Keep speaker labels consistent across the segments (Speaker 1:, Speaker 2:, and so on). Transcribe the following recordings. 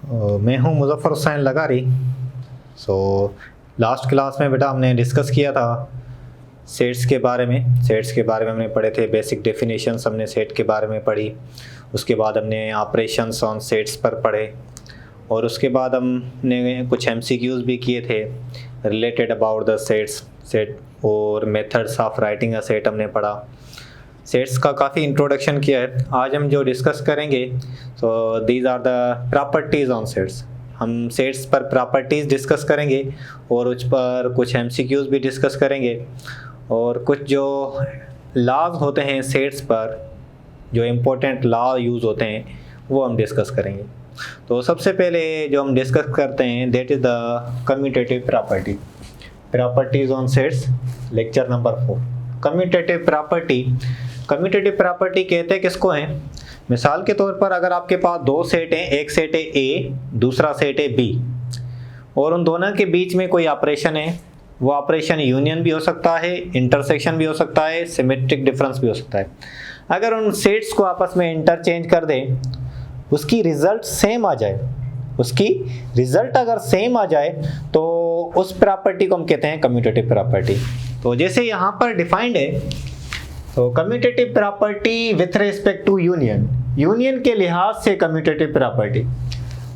Speaker 1: मैं हूँ Muzaffar Hussain लगारी। Last class में बेटा हमने डिस्कस किया था सेट्स के बारे में। सेट्स के बारे में हमने पढ़े थे, बेसिक डेफिनेशंस हमने सेट के बारे में पढ़ी। उसके बाद हमने ऑपरेशंस ऑन सेट्स पर पढ़े और उसके बाद हमने कुछ MCQs भी किए थे रिलेटेड अबाउट द सेट और methods of writing a set हमने पढ़ा। सेट्स का काफ़ी इंट्रोडक्शन किया है। आज हम जो डिस्कस करेंगे these are the properties on sets. हम सेट्स पर प्रॉपर्टीज़ डिस्कस करेंगे और उस पर कुछ MCQs भी डिस्कस करेंगे और कुछ जो लॉज होते हैं सेट्स पर, जो इम्पोर्टेंट लॉ यूज़ होते हैं वो हम डिस्कस करेंगे। तो सबसे पहले जो हम डिस्कस करते हैं that is the commutative properties on sets, lecture number 4। Commutative property कहते हैं किसको हैं? मिसाल के तौर पर अगर आपके पास दो सेट हैं, एक सेट है A, दूसरा सेट है B, और उन दोनों के बीच में कोई ऑपरेशन है, वो ऑपरेशन यूनियन भी हो सकता है, इंटरसेक्शन भी हो सकता है, सिमेट्रिक डिफरेंस भी हो सकता है। अगर उन सेट्स को आपस में इंटरचेंज कर दें, उसकी रिजल्ट सेम आ जाए, अगर सेम आ जाए तो उस प्रॉपर्टी को हम कहते हैं कम्यूटेटिव प्रॉपर्टी। तो जैसे यहाँ पर डिफाइंड है, तो commutative property with respect to union के लिहाज से कम्यूटेटिव प्रॉपर्टी।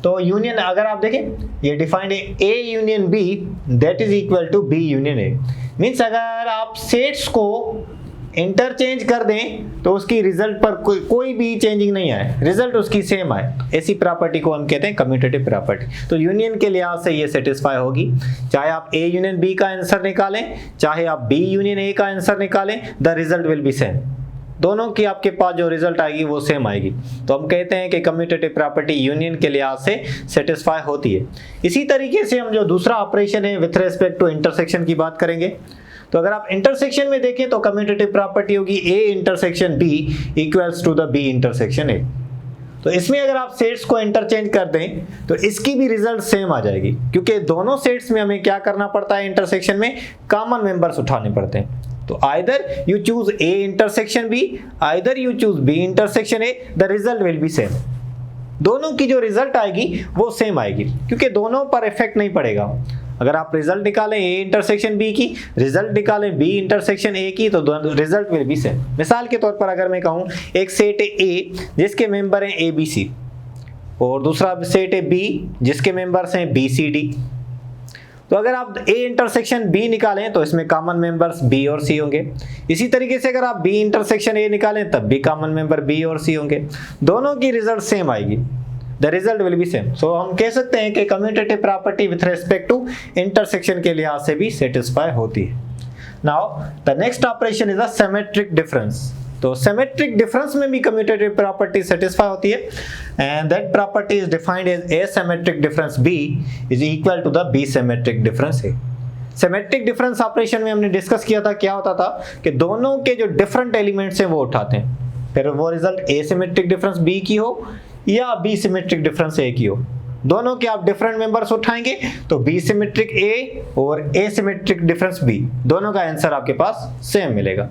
Speaker 1: तो यूनियन अगर आप देखें, ये डिफाइंड है A union B that is equal to B union A। Means अगर आप सेट्स को इंटरचेंज कर दें तो उसकी रिजल्ट पर कोई भी चेंजिंग नहीं आए, रिजल्ट उसकी सेम आए, ऐसी प्रॉपर्टी को हम कहते हैं कम्यूटेटिव प्रॉपर्टी। तो यूनियन के लिहाज से ये सेटिस्फाई होगी, चाहे आप A यूनियन B का आंसर निकालें, चाहे आप B यूनियन A का आंसर निकालें, the result will be same. दोनों की आपके पास जो रिजल्ट आएगी वो सेम आएगी। तो हम कहते हैं कि कम्यूटेटिव प्रॉपर्टी यूनियन के लिहाज से सेटिस्फाई होती है। इसी तरीके से हम जो दूसरा ऑपरेशन है विथ रिस्पेक्ट टू इंटरसेक्शन की बात करेंगे। तो अगर आप इंटरसेक्शन में देखें तो कम्यूटेटिव प्रॉपर्टी होगी A intersection B equals to the B intersection A। तो इसमें अगर आप सेट्स को इंटरचेंज कर दें तो इसकी भी रिजल्ट सेम आ जाएगी, क्योंकि दोनों सेट्स में हमें क्या करना पड़ता है, इंटरसेक्शन में कॉमन मेंबर्स उठाने पड़ते हैं। तो either you choose A intersection B, either you choose B intersection A, the result will be same. दोनों की जो रिजल्ट आएगी वो सेम आएगी, क्योंकि दोनों पर इफेक्ट नहीं पड़ेगा। अगर आप रिजल्ट निकालें A इंटरसेक्शन B की, रिजल्ट निकालें B इंटरसेक्शन A की, तो रिजल्ट विल बी सेम। मिसाल के तौर पर अगर मैं कहूँ एक सेट है A जिसके मेंबर हैं ABC और दूसरा सेट है B जिसके मेंबर्स हैं BCD, तो अगर आप A इंटरसेक्शन B निकालें तो इसमें कॉमन मेंबर्स B और C होंगे। इसी तरीके से अगर आप B इंटरसेक्शन A निकालें तब भी कॉमन मेंबर B और C होंगे। दोनों की रिजल्ट सेम आएगी, the result will be same. So हम कह सकते हैं कि commutative property with respect to intersection के लिहाज से भी सेटिस्फाई होती है। Now the next operation is a symmetric difference. तो सिमेट्रिक डिफरेंस में भी कम्यूटेटिव प्रॉपर्टी सेटिस्फाई होती है, and that property is defined as A symmetric difference B is equal to the B symmetric difference A। Symmetric difference operation में हमने discuss किया था, क्या होता था कि दोनों के जो डिफरेंट एलिमेंट्स हैं वो उठाते हैं, फिर वो result A symmetric difference B की हो या B सिमेट्रिक डिफरेंस A की हो, दोनों के आप डिफरेंट मेंबर्स उठाएंगे तो B सिमेट्रिक A और A सिमेट्रिक डिफरेंस B, दोनों का आंसर आपके पास सेम मिलेगा।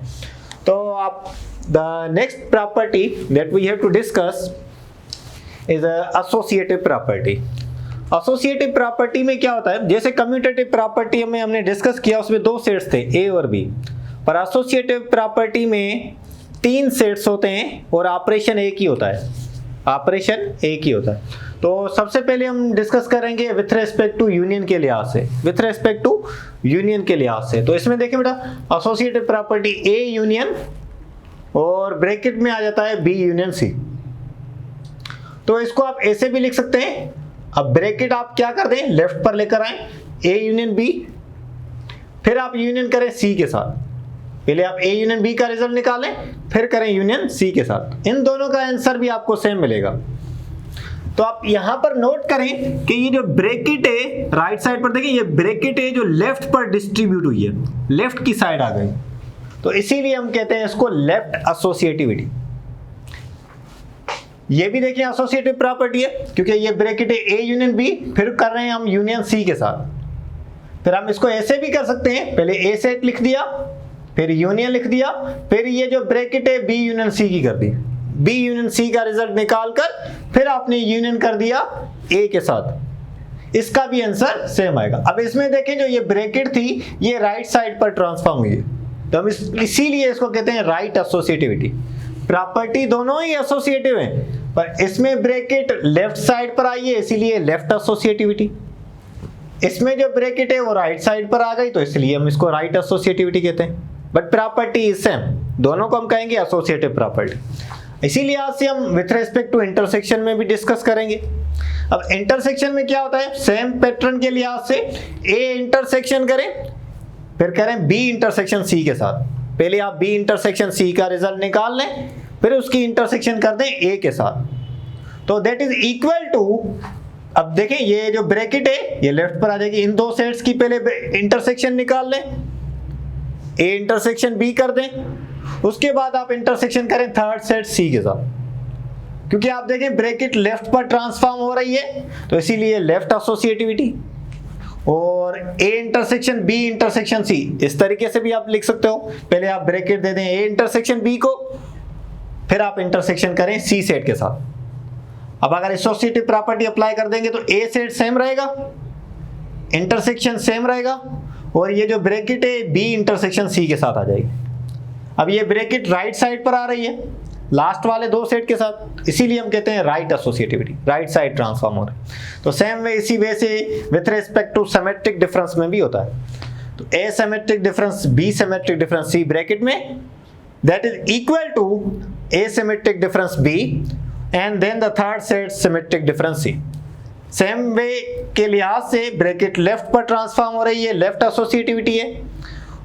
Speaker 1: तो आप the next property that we have to discuss is associative property. Associative property में क्या होता है, जैसे कम्यूटेटिव प्रॉपर्टी में हमने डिस्कस किया, उसमें दो सेट्स थे A और B, पर एसोसिएटिव प्रॉपर्टी में 3 सेट्स होते हैं और ऑपरेशन एक ही होता है। तो सबसे पहले हम डिस्कस करेंगे विथ रेस्पेक्ट टू यूनियन के लिहाज से। तो इसमें देखिए बेटा, एसोसिएटिव प्रॉपर्टी A यूनियन और ब्रैकेट में आ जाता है B यूनियन C। तो इसको आप ऐसे भी लिख सकते हैं। अब ब्रैकेट आप क्या कर दें, लेफ्ट पर लेकर आए A यूनियन B, फिर आप यूनियन करें C के साथ। पहले आप A यूनियन B का रिजल्ट निकालें, फिर करें यूनियन C के साथ। इन दोनों का आंसर भी आपको सेम मिलेगा। तो आप यहां पर नोट करें कि ये जो ब्रैकेट है राइट साइड पर, देखिए ये ब्रैकेट है जो लेफ्ट पर डिस्ट्रीब्यूट हुई है, लेफ्ट की साइड आ गई, तो इसीलिए हम कहते हैं इसको लेफ्ट एसोसिएटिविटी। ये भी देखिए एसोसिएटिव प्रॉपर्टी है, क्योंकि ये ब्रैकेट है A यूनियन B, फिर कर रहे हैं हम यूनियन C के साथ। फिर हम इसको ऐसे भी कर सकते हैं, पहले A सेट लिख दिया, फिर यूनियन लिख दिया, फिर ये जो ब्रैकेट है B यूनियन C की कर दी, B यूनियन C का रिजल्ट निकाल कर फिर आपने यूनियन कर दिया ए के साथ, इसका भी आंसर सेम आएगा। अब इसमें देखें जो ये ब्रैकेट थी ये राइट साइड पर ट्रांसफॉर्म हुई है, तो हम इसीलिए इसको कहते हैं राइट एसोसिएटिविटी। प्रॉपर्टी दोनों ही एसोसिएटिव हैं, पर इसमें ब्रैकेट लेफ्ट साइड पर आई है इसीलिए लेफ्ट एसोसिएटिविटी, इसमें जो ब्रैकेट है वो राइट साइड पर आ गई तो इसलिए हम इसको राइट एसोसिएटिविटी कहते हैं। बट प्रॉपर्टी इज सेम, दोनों को हम कहेंगे एसोसिएटिव प्रॉपर्टी। इसीलिए आज से हम विथ रेस्पेक्ट टू इंटरसेक्शन में भी डिस्कस करेंगे। अब इंटरसेक्शन में क्या होता है, सेम पैटर्न के लिहाज से ए इंटरसेक्शन करें फिर करें बी इंटरसेक्शन सी के साथ। पहले आप बी इंटरसेक्शन सी का रिजल्ट निकाल लें, फिर उसकी इंटरसेक्शन कर दें ए के साथ, तो दैट इज इक्वल टू, अब देखें ये जो ब्रैकेट है ये लेफ्ट पर आ जाएगी, इन दो सेट्स की पहले इंटरसेक्शन निकाल लें, ए इंटरसेक्शन बी कर दें, उसके बाद आप इंटरसेक्शन करें थर्ड सेट सी के साथ, क्योंकि आप देखें ब्रैकेट लेफ्ट पर ट्रांसफॉर्म हो रही है तो इसीलिए लेफ्ट एसोसिएटिविटी। और A intersection B intersection C इस तरीके से भी आप लिख सकते हो, पहले आप ब्रैकेट दे दें ए इंटरसेक्शन बी को, फिर आप इंटरसेक्शन करें सी सेट के साथ। अब अगर एसोसिएटिव प्रॉपर्टी अप्लाई कर देंगे तो ए सेट सेम रहेगा, इंटरसेक्शन सेम रहेगा, और ये जो ब्रैकेट है बी इंटरसेक्शन सी के साथ आ जाएगी। अब ये ब्रैकेट राइट साइड पर आ रही है लास्ट वाले दो सेट के साथ, इसीलिए हम कहते हैं right associativity, right side transform हो रहा है। तो सेम वे इसी वे से with respect to symmetric difference में भी होता है, तो A symmetric difference B symmetric difference C bracket में that is equal to A symmetric difference B and then the third set symmetric difference C. Same way के लिहाज से bracket left पर ट्रांसफॉर्म हो रही है, लेफ्ट एसोसिएटिविटी है,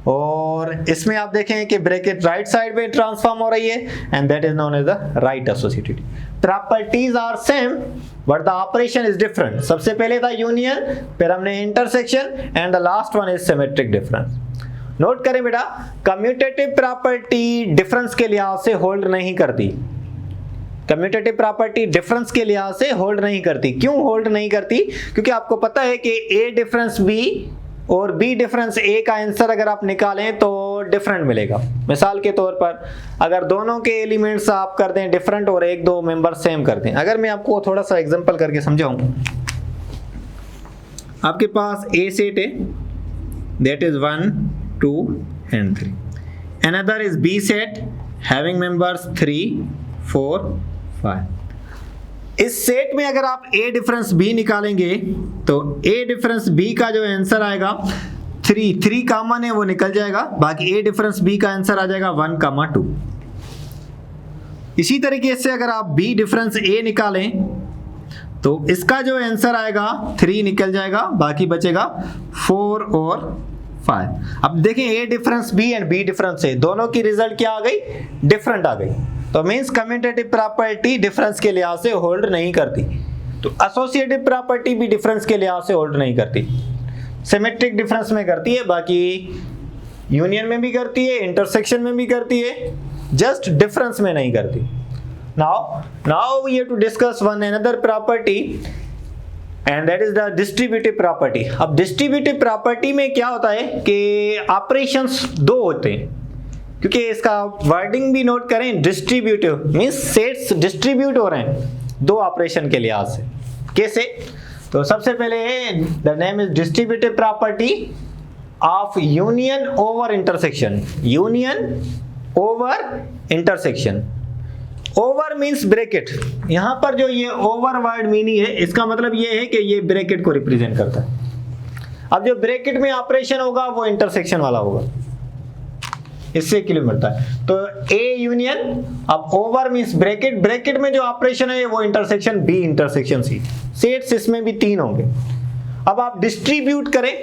Speaker 1: और इसमें आप देखें कि ब्रैकेट राइट साइड में ट्रांसफॉर्म हो रही है and that is known as the right associativity. Properties are same but the operation is different. सबसे पहले था यूनियन, फिर हमने intersection and the last one is symmetric difference. Note करें बेटा, कम्यूटेटिव प्रॉपर्टी डिफरेंस के लिहाज से होल्ड नहीं करती, कम्यूटेटिव प्रॉपर्टी डिफरेंस के लिहाज से होल्ड नहीं करती। क्यों होल्ड नहीं करती? क्योंकि आपको पता है कि ए डिफरेंस बी और बी डिफरेंस ए का आंसर अगर आप निकालें तो डिफरेंट मिलेगा। मिसाल के तौर पर अगर दोनों के एलिमेंट्स आप कर दें डिफरेंट और एक दो मेंबर सेम कर दें, अगर मैं आपको थोड़ा सा एग्जांपल करके समझाऊं, आपके पास ए सेट है that is 1 2 and 3, another is B set having members 3 4 5। इस सेट में अगर आप A डिफरेंस B निकालेंगे तो A डिफरेंस B का जो आंसर आएगा 3 कॉमन है वो निकल जाएगा, बाकी A डिफरेंस B का आंसर आ जाएगा 1 2। इसी तरीके से अगर आप B डिफरेंस A निकालें तो इसका जो आंसर आएगा 3 निकल जाएगा, बाकी बचेगा 4 और 5। अब देखें A difference B and B difference A दोनों की रिजल्ट क्या आ गई? डिफरेंट आ गई। तो मींस कम्यूटेटिव प्रॉपर्टी डिफरेंस के लिहाज से होल्ड नहीं करती, तो एसोसिएटिव प्रॉपर्टी भी डिफरेंस के लिहाज से होल्ड नहीं करती। सिमेट्रिक डिफरेंस में करती है, बाकी यूनियन में भी करती है, इंटरसेक्शन में भी करती है, जस्ट डिफरेंस में नहीं करती। Now we have to discuss one another property and that is the distributive property. अब डिस्ट्रीब्यूटिव प्रॉपर्टी में क्या होता है कि ऑपरेशंस दो होते हैं, क्योंकि इसका वर्डिंग भी नोट करें, डिस्ट्रीब्यूटिव मींस सेट्स डिस्ट्रीब्यूट हो रहे हैं दो ऑपरेशन के लिहाज से। कैसे? तो सबसे पहले the name is distributive property of union over intersection. Union over intersection, over means bracket. यहां पर जो ये ओवर वर्ड मीनिंग है इसका मतलब ये है कि ये ब्रैकेट को रिप्रेजेंट करता है। अब जो ब्रैकेट में ऑपरेशन होगा वो इंटरसेक्शन वाला होगा, इससे क्लियर मिलता है। तो ए यूनियन, अब ओवर मींस ब्रैकेट, ब्रैकेट में जो ऑपरेशन है वो intersection B intersection C. Sets इसमें भी 3 होंगे। अब आप डिस्ट्रीब्यूट करें,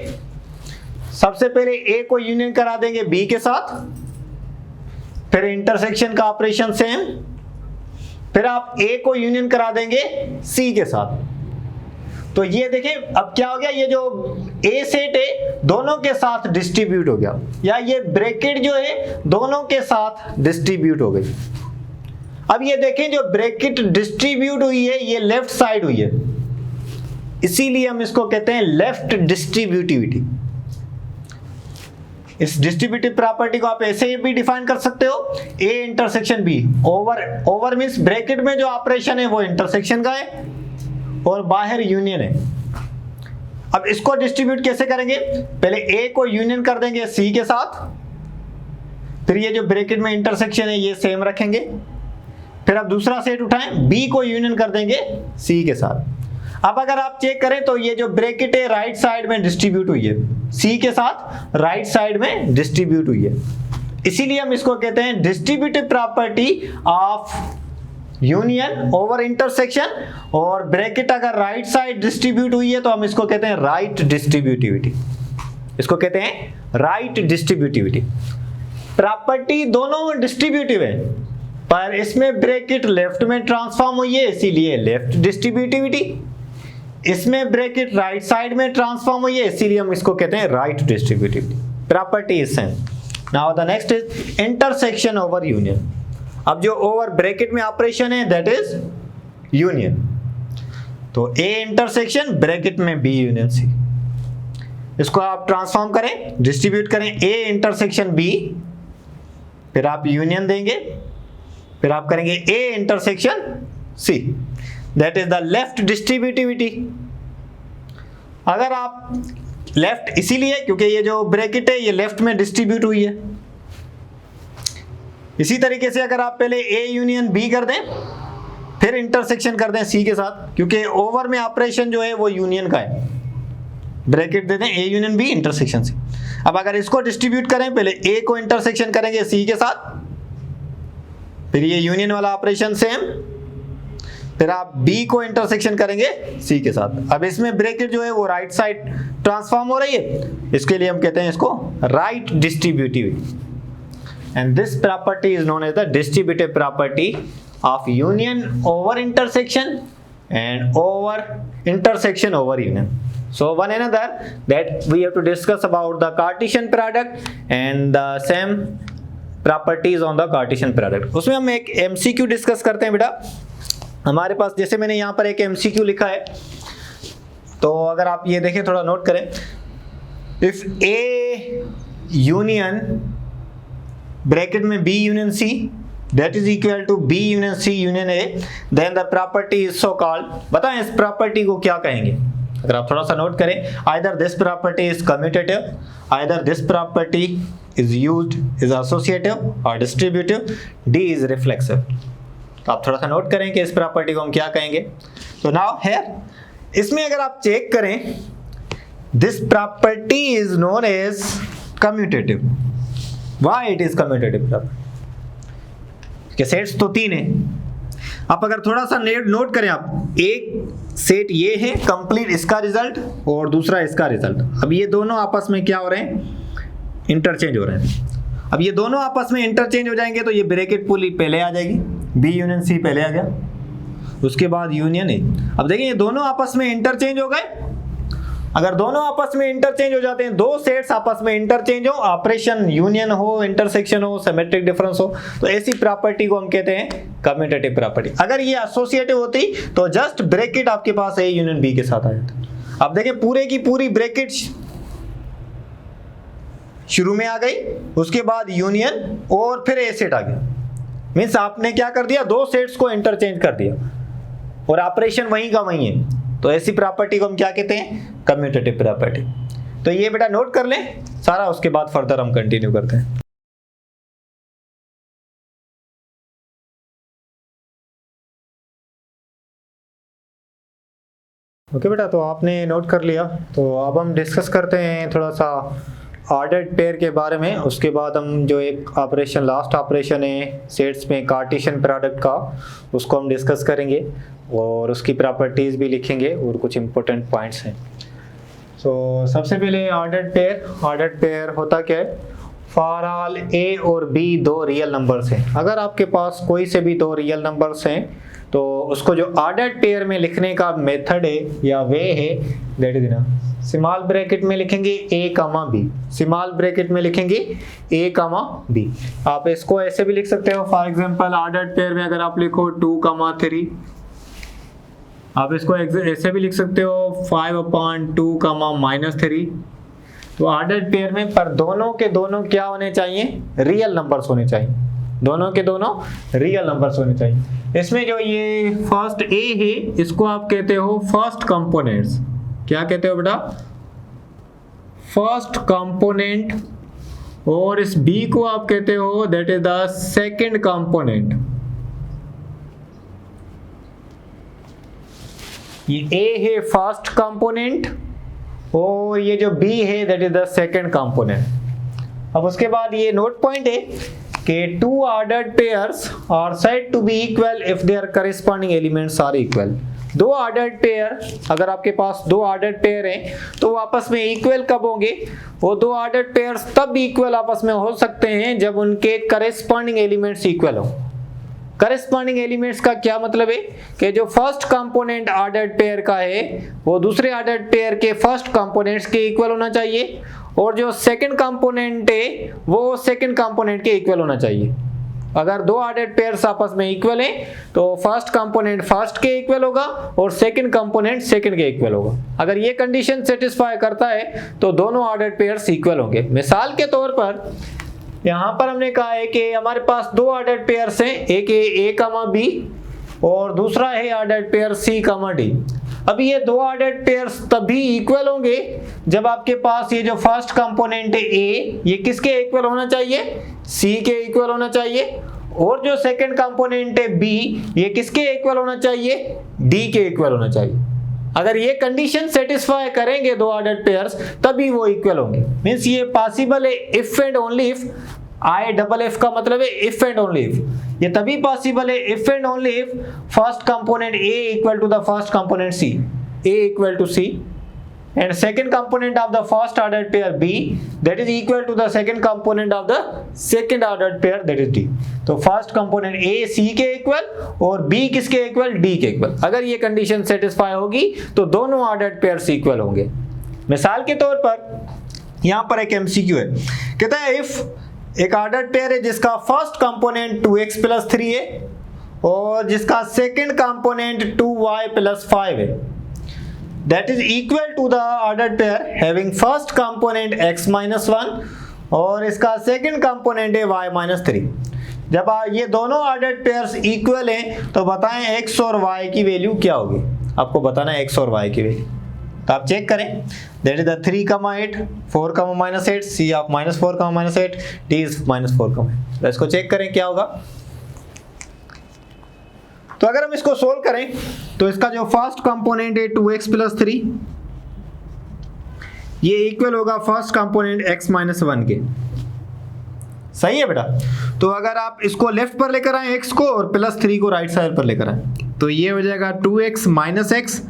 Speaker 1: सबसे पहले ए को यूनियन करा देंगे बी के साथ, फिर इंटरसेक्शन का ऑपरेशन सेम, फिर आप ए को यूनियन करा देंगे सी के साथ। तो ये देखें अब क्या हो गया, ये जो ए सेट है दोनों के साथ डिस्ट्रीब्यूट हो गया, या ये ब्रैकेट जो है दोनों के साथ डिस्ट्रीब्यूट हो गई। अब ये देखें जो ब्रैकेट डिस्ट्रीब्यूट हुई है ये लेफ्ट साइड हुई है, इसीलिए हम इसको कहते हैं लेफ्ट डिस्ट्रीब्यूटिविटी। इस डिस्ट्रीब्यूटिव प्रॉपर्टी को आप ऐसे भी डिफाइन कर सकते हो, A intersection B. Over means bracket में जो ऑपरेशन है वो इंटरसेक्शन का है, और बाहर यूनियन है। अब इसको डिस्ट्रीब्यूट कैसे करेंगे? पहले ए को यूनियन कर देंगे सी के साथ, फिर ये जो ब्रैकेट में इंटरसेक्शन है ये सेम रखेंगे, फिर अब दूसरा सेट उठाएं, बी को यूनियन कर देंगे सी के साथ। अब अगर आप चेक करें तो ये जो ब्रैकेट है राइट साइड में डिस्ट्रीब्यूट हुई है, सी के साथ राइट साइड में डिस्ट्रीब्यूट हुई है, इसीलिए हम इसको कहते हैं distributive property of union over intersection. और ब्रैकेट अगर राइट साइड डिस्ट्रीब्यूट हुई है तो हम इसको कहते हैं राइट डिस्ट्रीब्यूटिविटी, इसको कहते हैं राइट डिस्ट्रीब्यूटिविटी। प्रॉपर्टी दोनों डिस्ट्रीब्यूटिव है, पर इसमें ब्रैकेट लेफ्ट में ट्रांसफॉर्म हुई है इसीलिए लेफ्ट डिस्ट्रीब्यूटिविटी, इसमें ब्रैकेट राइट साइड में ट्रांसफॉर्म हुई है इसीलिए हम इसको कहते हैं right distributivity. Property is same. Now the next is intersection over union. अब जो ओवर ब्रैकेट में ऑपरेशन है दैट इज यूनियन, तो ए इंटरसेक्शन ब्रैकेट में बी यूनियन सी, इसको आप ट्रांसफॉर्म करें, डिस्ट्रीब्यूट करें ए इंटरसेक्शन बी, फिर आप यूनियन देंगे, फिर आप करेंगे A intersection C, that is the left distributivity. अगर आप लेफ्ट इसीलिए क्योंकि ये जो ब्रैकेट है ये लेफ्ट में डिस्ट्रीब्यूट हुई है। इसी तरीके से अगर आप पहले ए यूनियन बी कर दें फिर इंटरसेक्शन कर दें सी के साथ, क्योंकि ओवर में ऑपरेशन जो है वो यूनियन का है, ब्रैकेट दे दें A union B intersection C. अब अगर इसको डिस्ट्रीब्यूट करें, पहले ए को इंटरसेक्शन करेंगे सी के साथ, फिर ये यूनियन वाला ऑपरेशन सेम, फिर आप बी को इंटरसेक्शन करेंगे सी के साथ। अब इसमें ब्रैकेट जो है वो राइट साइड ट्रांसफॉर्म हो रही है, इसके लिए हम कहते हैं इसको right distributivity. And this property is known as the distributive property of union over intersection and over intersection over union. So one another that we have to discuss about the Cartesian product and the same properties on the Cartesian product. उसमें हम एक MCQ discuss करते हैं बेटा। हमारे पास जैसे मैंने यहाँ पर एक MCQ लिखा है, तो अगर आप ये देखें थोड़ा नोट करें, if A union ब्रैकेट में B union C that is equal to B union C union A, then the property is so called। बताएं इस प्रॉपर्टी को क्या कहेंगे? अगर आप थोड़ा सा नोट करें, either this property is commutative, either this property is used is associative or distributive, D is reflexive। तो आप थोड़ा सा नोट करें कि इस प्रॉपर्टी को हम क्या कहेंगे। तो नाउ हियर इसमें अगर आप चेक करें, this property is known as commutative। Why it is commutative property? के सेट्स तो तीन है। आप अगर थोड़ा सा नोट करें, आप एक सेट ये है कंप्लीट इसका रिजल्ट और दूसरा इसका रिजल्ट। अब ये दोनों आपस में क्या हो रहे हैं? इंटरचेंज हो रहे हैं। अब ये दोनों आपस में इंटरचेंज हो जाएंगे तो ये ब्रैकेट पुली पहले आ जाएगी, बी यूनियन सी पहले आ गया, उसके बाद यूनियन ए। अब देखिए ये दोनों आपस में इंटरचेंज हो गए। अगर दोनों आपस में इंटरचेंज हो जाते हैं, दो सेट्स आपस में इंटरचेंज हो, ऑपरेशन यूनियन हो, इंटरसेक्शन हो, सिमेट्रिक डिफरेंस हो, तो ऐसी प्रॉपर्टी को हम कहते हैं कम्यूटेटिव प्रॉपर्टी। अगर ये एसोसिएटिव होती तो जस्ट ब्रैकेट आपके पास ए यूनियन बी के साथ आ जाता। अब देखिए पूरे की पूरी ब्रैकेट शुरू में आ गई, उसके बाद यूनियन और फिर ए सेट आ गया। मीन्स आपने क्या कर दिया? दो सेट्स को इंटरचेंज कर दिया और ऑपरेशन वहीं का वहीं है। तो ऐसी प्रॉपर्टी को हम क्या कहते हैं? Commutative property. तो ये बेटा नोट कर लें सारा, उसके बाद फर्दर हम कंटिन्यू करते हैं। ओके बेटा, तो आपने नोट कर लिया। तो अब हम डिस्कस करते हैं थोड़ा सा ऑर्डर्ड पेयर के बारे में। उसके बाद हम जो एक ऑपरेशन लास्ट ऑपरेशन है सेट्स में कार्टेशियन प्रोडक्ट का, उसको हम डिस्कस करेंगे और उसकी प्रॉपर्टीज़ भी लिखेंगे और कुछ इंपॉर्टेंट पॉइंट्स हैं। तो सबसे पहले ऑर्डर्ड पेयर होता क्या है? फॉर ऑल ए और बी दो रियल नंबर्स हैं। अगर आपके पास कोई से भी दो रियल नंबर्स हैं तो उसको जो ऑर्डर्ड पेयर में लिखने का मेथड है या वे है, दैट इज ना स्मॉल ब्रैकेट में लिखेंगे ए कामा बी, स्मॉल ब्रैकेट में लिखेंगे ए कामा बी। आप इसको ऐसे भी लिख सकते हो, फॉर एग्जांपल ऑर्डर्ड पेयर में अगर आप लिखो 2,3, आप इसको ऐसे भी लिख सकते हो 5/2, -3। तो ऑर्डर्ड पेयर में पर दोनों के दोनों क्या होने चाहिए? रियल नंबर्स होने चाहिए। दोनों के दोनों रियल नंबर्स होने चाहिए। इसमें जो ये फर्स्ट ए है इसको आप कहते हो फर्स्ट कंपोनेंट्स। क्या कहते हो बेटा? First component. और इस बी को आप कहते हो that is the second component. ये ए है फर्स्ट कंपोनेंट और ये जो बी है that is the second component. अब उसके बाद ये नोट पॉइंट है कि two ordered pairs are said to be equal if their corresponding elements are equal. दो ऑर्डर्ड पेयर, अगर आपके पास दो ऑर्डर्ड पेयर हैं तो वो आपस में इक्वल कब होंगे? वो दो ऑर्डर्ड पेयर्स तब इक्वल आपस में हो सकते हैं जब उनके करेस्पॉन्डिंग एलिमेंट्स इक्वल हो। करेस्पॉन्डिंग एलिमेंट्स का क्या मतलब है कि जो फर्स्ट कंपोनेंट ऑर्डर्ड पेयर का है वो दूसरे ऑर्डर्ड पेयर के फर्स्ट कंपोनेंट्स के इक्वल होना चाहिए और जो सेकंड कंपोनेंट है वो सेकंड कंपोनेंट के इक्वल होना चाहिए। अगर दो ऑर्डर्ड पेयर्स आपस में इक्वल हैं तो फर्स्ट कंपोनेंट फर्स्ट के इक्वल होगा और सेकंड कंपोनेंट सेकंड के इक्वल होगा। अगर ये कंडीशन सेटिस्फाई करता है तो दोनों ऑर्डर्ड पेयर्स इक्वल होंगे। मिसाल के तौर पर यहाँ पर हमने कहा है कि हमारे पास दो ऑर्डर्ड पेयर्स हैं, एक है ए कामा बी और दूसरा है ऑर्डर्ड पेयर सी कामा डी। अब ये दो ऑर्डर्ड पेयर्स तभी इक्वल होंगे जब आपके पास ये जो फर्स्ट कंपोनेंट है ए ये किसके इक्वल होना चाहिए? सी के इक्वल होना चाहिए और जो सेकंड कंपोनेंट है बी ये किसके इक्वल होना चाहिए? डी के इक्वल होना चाहिए। अगर ये कंडीशन सेटिस्फाई करेंगे दो ऑर्डर्ड पेयर्स तभी वो इक्वल होंगे। मींस ये पॉसिबल है if and only if. I double F का मतलब है इफ एंड ओनली इफ। ये तभी पॉसिबल है if and only if first component A equal to the first component C, A equal to C, and second component of the first ordered pair B that is equal to the second component of the second ordered pair that is D। तो first component A C के equal और B किसके equal? D के equal. अगर ये condition satisfy होगी तो दोनों ऑर्डर्ड पेयर्स इक्वल होंगे। मिसाल के तौर पर यहाँ पर एक MCQ है, कहता है इफ एक ऑर्डर्ड पेयर है जिसका फर्स्ट कंपोनेंट 2x + 3 है और जिसका सेकंड कंपोनेंट 2y + 5 है, that is equal to the ordered pair having first component x - 1 और इसका सेकंड कंपोनेंट है y - 3। जब ये दोनों ऑर्डर्ड पेयर्स इक्वल हैं तो बताएं x और y की वैल्यू क्या होगी? आपको बताना है x और y की वैल्यू। तो आप चेक करें, that is the 3, 8, 4, -8, c of -4, -8, d is -4, तो इसको चेक करें क्या होगा। तो अगर हम इसको सोल्व करें तो इसका जो फर्स्ट कंपोनेंट है 2x + 3 ये इक्वल होगा फर्स्ट कंपोनेंट x - 1 के। सही है बेटा? तो अगर आप इसको लेफ्ट पर लेकर आए x को और +3 को राइट साइड पर लेकर आए तो ये हो जाएगा 2x - x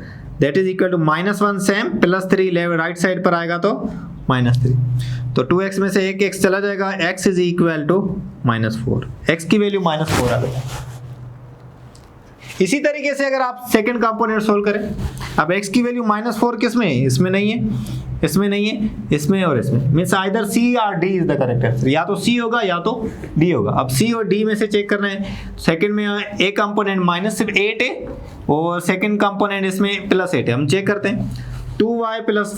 Speaker 1: that is equal to -1 same, +3 left right side पर आएगा तो -3। तो 2x में से एक x चला जाएगा, x is equal to -4, x की वैल्यू -4 आ गई। इसी तरीके से अगर आप सेकंड कंपोनेंट सोल्व करें, अब x की वैल्यू -4 किस में है? इसमें नहीं है, इसमें नहीं है, इसमें और इसमें। मींस आइदर C और D is the correct answer. या तो C होगा या तो D होगा। अब C और D में से चेक करना है। सेकंड में A कंपोनेंट -8 है और सेकंड कंपोनेंट इसमें +8 है। हम चेक करते हैं 2y +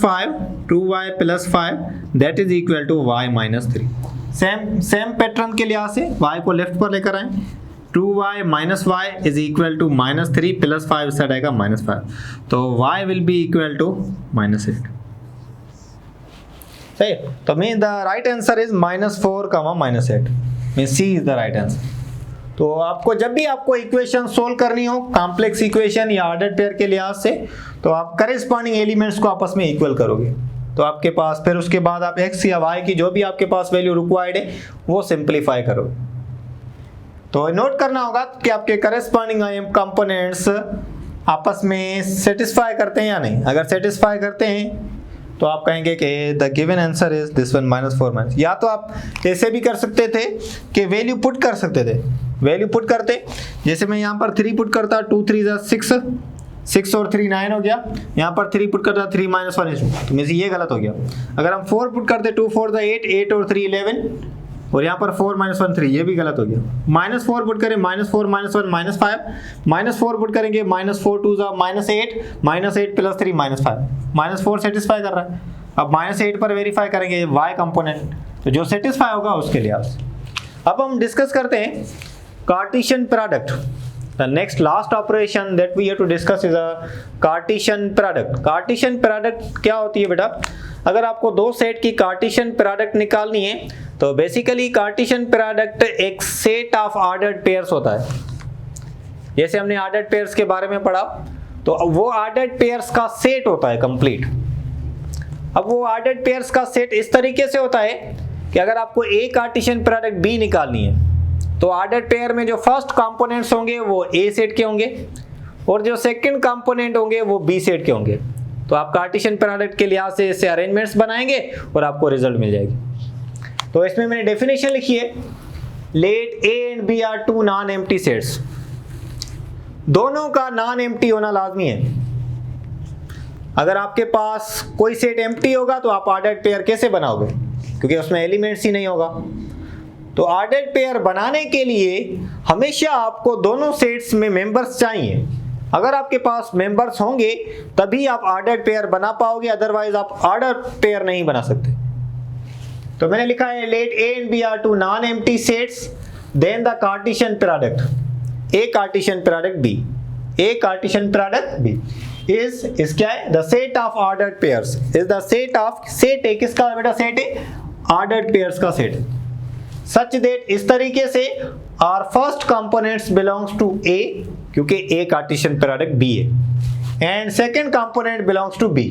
Speaker 1: 5 that is equal to y - 3। Same pattern के लिहाज से y को लेफ्ट पर लेकर आए, 2y - y is equal to -3 + 5 इस साइड आएगा -5, तो y will be equal to -8। सही, तो mean the right answer is -4, -8 mean C is the right answer. तो आपको जब भी आपको इक्वेशन सोल्व करनी हो कॉम्प्लेक्स इक्वेशन या ऑर्डर्ड पेयर के लिहाज से तो आप करेस्पॉन्डिंग एलिमेंट्स को आपस में इक्वल करोगे तो आपके पास फिर उसके बाद आप x या y की जो भी आपके पास वैल्यू रिक्वायर्ड है वो सिंप्लीफाई करोगे। तो नोट करना होगा कि आपके करेस्पॉन्डिंग कंपोनेंट्स आपस में सेटिस्फाई करते हैं या नहीं। अगर सेटिस्फाई करते हैं तो आप कहेंगे कि the given answer is this one -4 या तो आप ऐसे भी कर सकते थे कि वैल्यू पुट कर सकते थे। वैल्यू पुट करते, जैसे मैं यहाँ पर 3 पुट करता, 2 3 6, 6 और 3 9 हो गया। यहाँ पर 3 पुट करता 3 - 1 is 2, तो मेरे से ये गलत हो गया। अगर हम 4 पुट करते 2 4 8, 8 और 3 11 और यहाँ पर 4 - 1 3, ये भी गलत हो गया। -4 पुट करें, -4 - 1 -5, -4 पुट करेंगे, -4 2 -8, -8 + 3 -5, -4 सेटिस्फाई कर रहा है। अब -8 पर वेरीफाई करेंगे y कंपोनेंट, तो जो सेटिस्फाई होगा उसके लिए आप अब हम डिस्कस करते हैं Cartesian product. The next last operation that we have to discuss is a Cartesian product. Cartesian product क्या होती है बेटा? अगर आपको दो सेट की कार्टेशियन प्रोडक्ट निकालनी है तो बेसिकली कार्टेशियन प्रोडक्ट एक सेट ऑफ ऑर्डर्ड पेयर्स होता है। जैसे हमने ऑर्डर्ड पेयर्स के बारे में पढ़ा, तो वो ऑर्डर्ड पेयर्स का सेट होता है कंप्लीट। अब वो ऑर्डर्ड पेयर्स का सेट इस तरीके से होता है कि अगर आपको ए कार्टेशियन प्रोडक्ट बी निकालनी है तो ऑर्डर्ड पेयर में जो फर्स्ट कंपोनेंट्स होंगे वो ए सेट के होंगे और जो सेकंड कंपोनेंट होंगे वो बी सेट के होंगे। तो आप कार्टेशियन प्रोडक्ट के लिहाज से इससे अरेंजमेंट्स बनाएंगे और आपको रिजल्ट मिल जाएगी। तो इसमें मैंने डेफिनेशन लिखी है, let A and B are two non empty sets. दोनों का नॉन एम्प्टी होना लाजमी है। अगर आपके पास कोई सेट एम्प्टी होगा तो आप ऑर्डर्ड पेयर कैसे बनाओगे, क्योंकि उसमें एलिमेंट्स ही नहीं होगा। तो ऑर्डर्ड पेयर बनाने के लिए हमेशा आपको दोनों सेट्स में मेंबर्स चाहिए। अगर आपके पास मेंबर्स होंगे तभी आप ऑर्डर्ड पेयर बना पाओगे, अदरवाइज आप ऑर्डर पेयर नहीं बना सकते। तो मैंने लिखा है let A and B are two non empty sets, then the Cartesian product A Cartesian product B, A Cartesian product B is क्या है? The set of ordered pairs is the set of, set है किसका बेटा? Set है ordered pairs का set. Such that, इस तरीके से are first components belongs to A, क्योंकि ए कार्टेशियन प्रोडक्ट बी है, and second component belongs to B.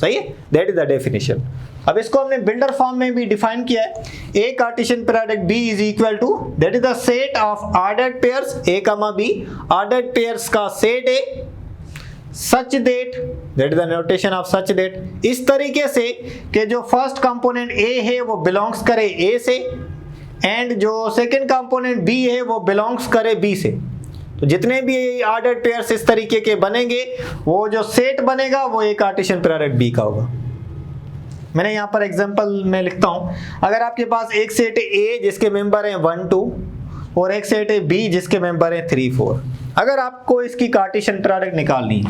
Speaker 1: सही है, दैट इज द डेफिनेशन। अब इसको हमने बिल्डर फॉर्म में भी डिफाइन किया है, A Cartesian product B is equal to, that is the set of ordered pairs A comma B, ordered pairs का सेट है such that, that is the notation of such that, इस तरीके से कि जो फर्स्ट कंपोनेंट A है वो belongs करे A से एंड जो सेकंड कंपोनेंट B है वो बिलोंग्स करे B से। तो जितने भी ऑर्डर्ड पेयर्स इस तरीके के बनेंगे वो जो सेट बनेगा वो एक कार्टेशियन प्रोडक्ट B का होगा। मैंने यहाँ पर एग्जांपल में लिखता हूँ, अगर आपके पास एक सेट है A जिसके मेंबर हैं 1 2 और एक सेट है B जिसके मेंबर हैं 3 4। अगर आपको इसकी कार्टेशियन प्रोडक्ट निकालनी है,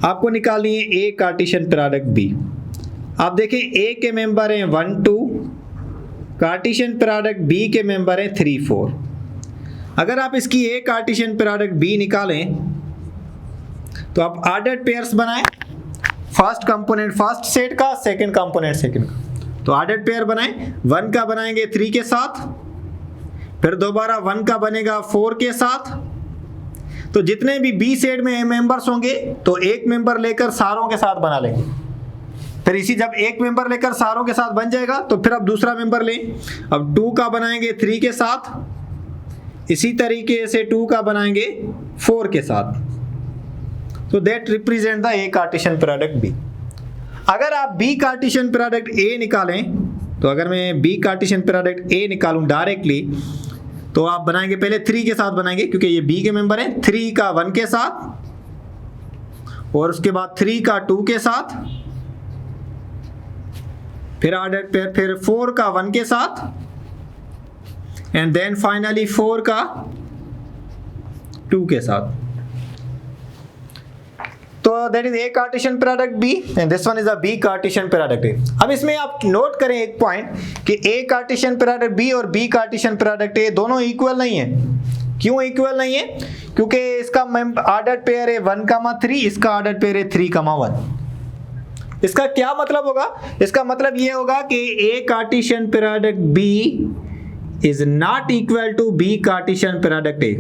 Speaker 1: आपको निकालनी है ए कार्टेशियन प्रोडक्ट बी। आप देखें ए के मेंबर हैं 1 2, कार्टेशियन प्रोडक्ट बी के मेंबर हैं 3 4। अगर आप इसकी ए कार्टेशियन प्रोडक्ट बी निकालें तो आप ऑर्डर्ड पेयर्स बनाएं, फर्स्ट कंपोनेंट फर्स्ट सेट का, सेकंड कंपोनेंट सेकंड का। तो ऑर्डर्ड पेयर बनाएं, 1 का बनाएंगे 3 के साथ, फिर दोबारा 1 का बनेगा 4 के साथ। तो जितने भी बी सेट में मेंबर्स होंगे तो एक मेंबर लेकर सारों के साथ बना लेंगे। फिर इसी जब एक मेंबर लेकर सारों के साथ बन जाएगा तो फिर अब दूसरा मेंबर लें। अब 2 का बनाएंगे 3 के साथ, इसी तरीके से 2 का बनाएंगे 4 के साथ। तो that represent the A Cartesian product B. अगर आप बी कार्टेशियन प्रोडक्ट ए निकालें, तो अगर मैं बी कार्टेशियन प्रोडक्ट ए निकालूं डायरेक्टली, तो आप बनाएंगे पहले 3 के साथ बनाएंगे, क्योंकि ये बी के मेंबर हैं। 3 का 1 के साथ और उसके बाद 3 का 2 के साथ, फिर ऑर्डर पे फिर 4 का 1 के साथ एंड देन फाइनली 4 का 2 के साथ। तो that is A Cartesian product B and this one is a B Cartesian product A. अब इसमें आप नोट करें एक पॉइंट कि ए कार्टेशियन प्रोडक्ट बी और बी कार्टेशियन प्रोडक्ट ए दोनों इक्वल नहीं है। क्यों इक्वल नहीं है? क्योंकि इसका ऑर्डर्ड पेयर है 1,3, इसका ऑर्डर्ड पेयर है 3,1। इसका क्या मतलब होगा? इसका मतलब ये होगा कि A Cartesian product B is not equal to B Cartesian product A.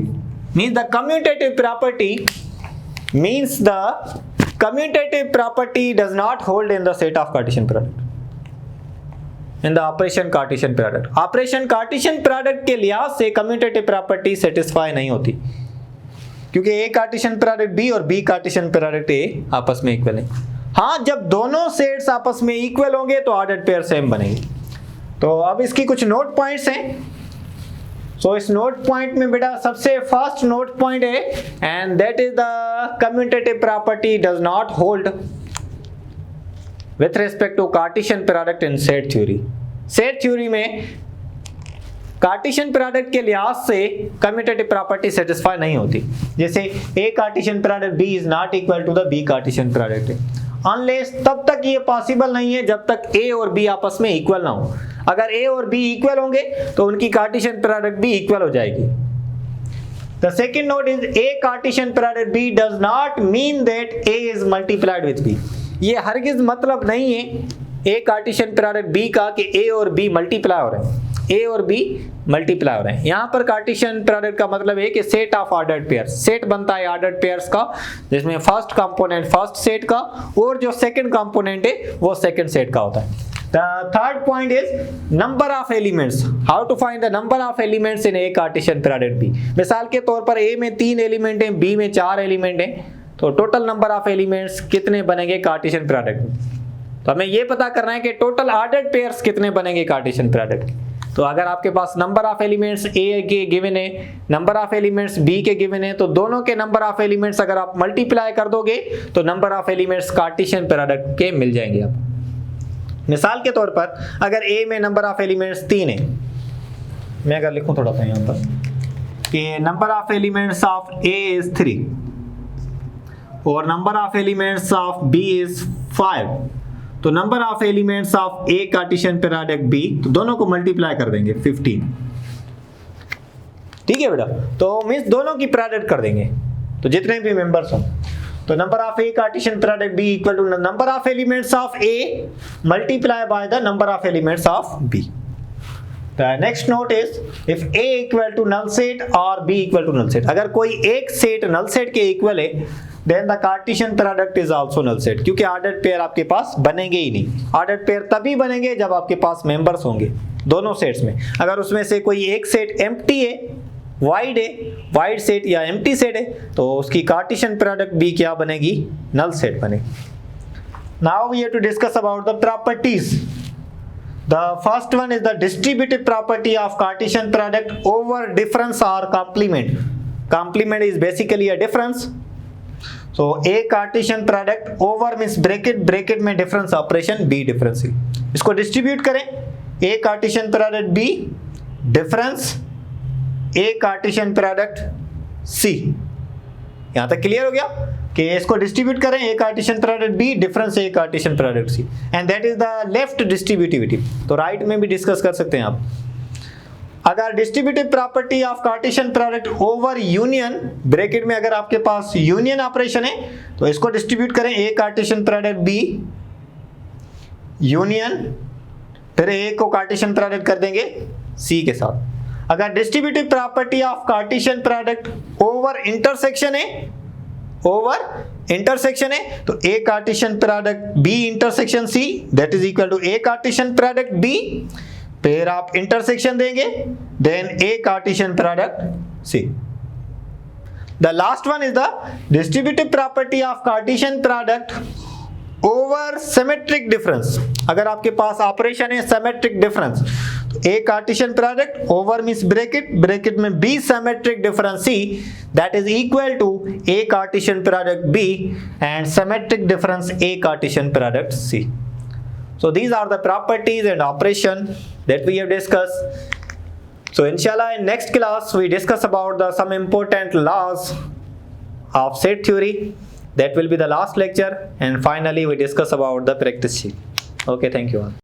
Speaker 1: Means the commutative property means the commutative property does not hold in the set of Cartesian product in the operation Cartesian product। Operation Cartesian product के लिहाज से commutative property satisfy नहीं होती, क्योंकि A Cartesian product B और B Cartesian product ए आपस में equal है। हाँ, जब दोनों सेट्स आपस में इक्वल होंगे तो ऑर्डर्ड पेयर सेम बनेंगे। तो अब इसकी कुछ नोट पॉइंट्स हैं। सो इस नोट पॉइंट में बेटा सबसे फर्स्ट नोट पॉइंट है and that is the commutative property does not hold with respect to Cartesian product in set theory. Set theory में कार्टेशियन प्रोडक्ट के लिहाज से कम्यूटेटिव प्रॉपर्टी सेटिस्फाई नहीं होती। जैसे A Cartesian product B is not equal to the B Cartesian product. Unless, तब तक ये पॉसिबल नहीं है जब तक A और B आपस में इक्वल ना हो। अगर A और B इक्वल होंगे तो उनकी कार्टेशियन प्रोडक्ट भी इक्वल हो जाएगी। The second note is A Cartesian product B does not mean that A is multiplied with B। ये हरगिज मतलब नहीं है A Cartesian product B का कि A और B मल्टीप्लाई हो रहे हैं, A और B मल्टीप्लाई हो रहे हैं। यहाँ पर कार्टेशियन प्रोडक्ट का मतलब है कि set of ordered pairs, set बनता है ऑर्डर्ड पेयर्स का, जिसमें फर्स्ट कंपोनेंट फर्स्ट सेट का और जो सेकंड कंपोनेंट है वो सेकंड सेट का होता है। The third point is number of elements. How to find the number of elements in A Cartesian product B? मिसाल के तौर पर A में 3 एलिमेंट हैं, B में 4 एलिमेंट हैं, तो टोटल नंबर ऑफ एलिमेंट्स कितने बनेंगे कार्टेशियन प्रोडक्ट में? तो हमें ये पता करना है कि टोटल ऑर्डर्ड पेयर्स कितने बनेंगे कार्टेशियन प्रोडक्ट। तो अगर आपके पास नंबर ऑफ एलिमेंट्स A के गिवन है, नंबर ऑफ एलिमेंट्स B के गिवन है, तो दोनों के नंबर ऑफ एलिमेंट्स अगर आप मल्टीप्लाई कर दोगे तो number of elements Cartesian product के मिल जाएंगे आप। मिसाल के तौर पर अगर A में नंबर ऑफ एलिमेंट्स 3 है, मैं अगर लिखूं थोड़ा सा यहाँ पर कि number of elements of A is 3 और number of elements of B is 5, तो number of elements of A Cartesian product B, तो दोनों को मल्टीप्लाई कर देंगे 15। ठीक है बेटा, तो मींस दोनों की प्रोडक्ट कर देंगे तो जितने भी मेंबर्स हों, तो number of A Cartesian product B equal to number of elements of A multiply by the number of elements of B. The next note is if A equal to null set or B equal to null set, अगर कोई एक set null set के equal है then the Cartesian product is also null set, क्योंकि ordered pair आपके पास बनेंगे ही नहीं। ordered pair तभी बनेंगे जब आपके पास members होंगे दोनों सेट्स में। अगर उसमें से कोई एक सेट empty है, वाइड है, वाइड सेट या एम्प्टी सेट है, तो उसकी कार्टेशियन प्रोडक्ट B क्या बनेगी? नल सेट बनेगी। Now we have to discuss about the properties. The first one is the distributive property of Cartesian product over difference और complement. Complement is basically a difference, so A Cartesian product over means bracket, bracket में difference operation B difference. इसको distribute करें, A Cartesian product B difference A Cartesian product C। यहां तक clear हो गया कि इसको डिस्ट्रीब्यूट करें A Cartesian product B difference A Cartesian product C, and that is the left distributivity. तो राइट में भी डिस्कस कर सकते हैं आप। अगर distributive property of Cartesian product over union, bracket में अगर आपके पास यूनियन ऑपरेशन है तो इसको डिस्ट्रीब्यूट करें A Cartesian product B union, फिर A को कार्टेशियन प्रोडक्ट कर देंगे C के साथ। अगर distributive property of Cartesian product over intersection है, ओवर इंटरसेक्शन है, तो A Cartesian product B intersection C that is equal to A Cartesian product B, फिर आप इंटरसेक्शन देंगे then A Cartesian product C। The last one is the distributive property of Cartesian product over symmetric difference. अगर आपके पास operation है symmetric difference, तो A Cartesian product over means bracket, bracket में B symmetric difference C that is equal to A Cartesian product B and symmetric difference A Cartesian product C। So these are the properties and operation that we have discussed. So inshallah in next class we discuss about the some important laws of set theory. That will be the last lecture, and finally we discuss about the practice sheet. Okay, thank you all.